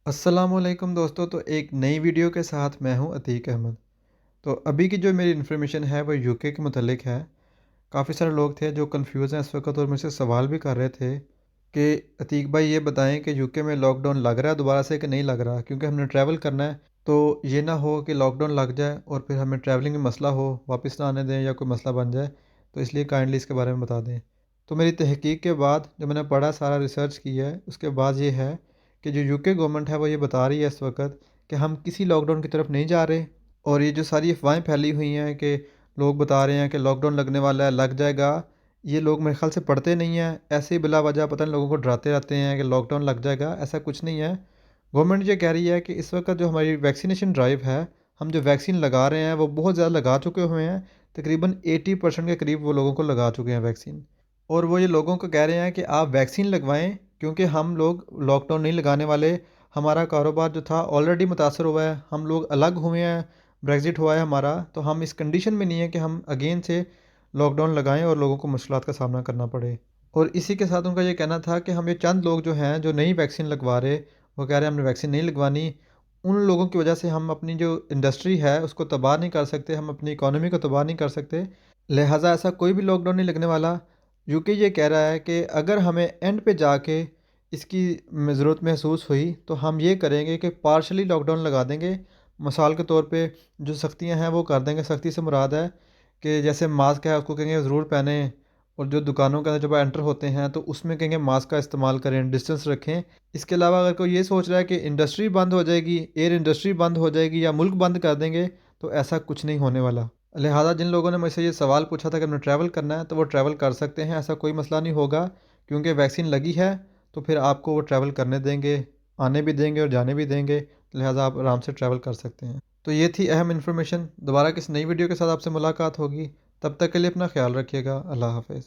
अस्सलाम वालेकुम दोस्तों। तो एक नई वीडियो के साथ मैं हूं अतीक अहमद। तो अभी की जो मेरी इन्फॉर्मेशन है वो यूके के मुतल्लिक है। काफ़ी सारे लोग थे जो कंफ्यूज हैं इस वक्त और मुझसे सवाल भी कर रहे थे कि अतीक भाई ये बताएं कि यूके में लॉकडाउन लग रहा है दोबारा से कि नहीं लग रहा, क्योंकि हमने ट्रैवल करना है। तो ये ना हो कि लॉकडाउन लग जाए और फिर हमें ट्रैवलिंग में मसला हो, वापस ना आने दें या कोई मसला बन जाए। तो इसलिए काइंडली इसके बारे में बता दें। तो मेरी तहकीक के बाद जो मैंने पढ़ा, सारा रिसर्च किया है, उसके बाद ये है कि जो यूके गवर्नमेंट है वो ये बता रही है इस वक्त कि हम किसी लॉकडाउन की तरफ नहीं जा रहे। और ये जो सारी अफवाहें फैली हुई हैं कि लोग बता रहे हैं कि लॉकडाउन लगने वाला है, लग जाएगा, ये लोग मेरे ख्याल से पढ़ते नहीं हैं, ऐसे ही बिला वजह पता नहीं लोगों को डराते रहते हैं कि लॉकडाउन लग जाएगा। ऐसा कुछ नहीं है। गवर्नमेंट ये कह रही है कि इस वक्त जो हमारी वैक्सीनेशन ड्राइव है, हम जो वैक्सीन लगा रहे हैं वो बहुत ज़्यादा लगा चुके हुए हैं। तकरीबन 80% के करीब वो लोगों को लगा चुके हैं वैक्सीन। और वो ये लोगों को कह रहे हैं कि आप वैक्सीन लगवाएं, क्योंकि हम लोग लॉकडाउन नहीं लगाने वाले। हमारा कारोबार जो था ऑलरेडी मुतासर हुआ है, हम लोग अलग हुए हैं, ब्रेग्ज़िट हुआ है हमारा, तो हम इस कंडीशन में नहीं है कि हम अगेन से लॉकडाउन लगाएं और लोगों को मुश्किलात का सामना करना पड़े। और इसी के साथ उनका ये कहना था कि हम ये चंद लोग जो हैं जो नई वैक्सीन लगवा रहे, वो कह रहे हैं हमने वैक्सीन नहीं लगवानी। उन लोगों की वजह से हम अपनी जो इंडस्ट्री है उसको तबाह नहीं कर सकते, हम अपनी इकॉनमी को तबाह नहीं कर सकते। लिहाजा ऐसा कोई भी लॉकडाउन नहीं लगने वाला। यूके ये कह रहा है कि अगर हमें एंड पे जाके इसकी ज़रूरत महसूस हुई तो हम ये करेंगे कि पार्शली लॉकडाउन लगा देंगे। मिसाल के तौर पे जो सख्तियां हैं वो कर देंगे। सख्ती से मुराद है कि जैसे मास्क है उसको कहेंगे ज़रूर पहने, और जो दुकानों के अंदर जब एंटर होते हैं तो उसमें कहेंगे मास्क का इस्तेमाल करें, डिस्टेंस रखें। इसके अलावा अगर कोई ये सोच रहा है कि इंडस्ट्री बंद हो जाएगी, एयर इंडस्ट्री बंद हो जाएगी या मुल्क बंद कर देंगे, तो ऐसा कुछ नहीं होने वाला। लिहाजा जिन लोगों ने मुझसे ये सवाल पूछा था कि हमें ट्रैवल करना है, तो वो ट्रैवल कर सकते हैं, ऐसा कोई मसला नहीं होगा। क्योंकि वैक्सीन लगी है तो फिर आपको वो ट्रैवल करने देंगे, आने भी देंगे और जाने भी देंगे। लिहाजा आप आराम से ट्रैवल कर सकते हैं। तो ये थी अहम इन्फॉर्मेशन। दोबारा किसी नई वीडियो के साथ आपसे मुलाकात होगी। तब तक के लिए अपना ख्याल रखिएगा। अल्लाह हाफ़िज़।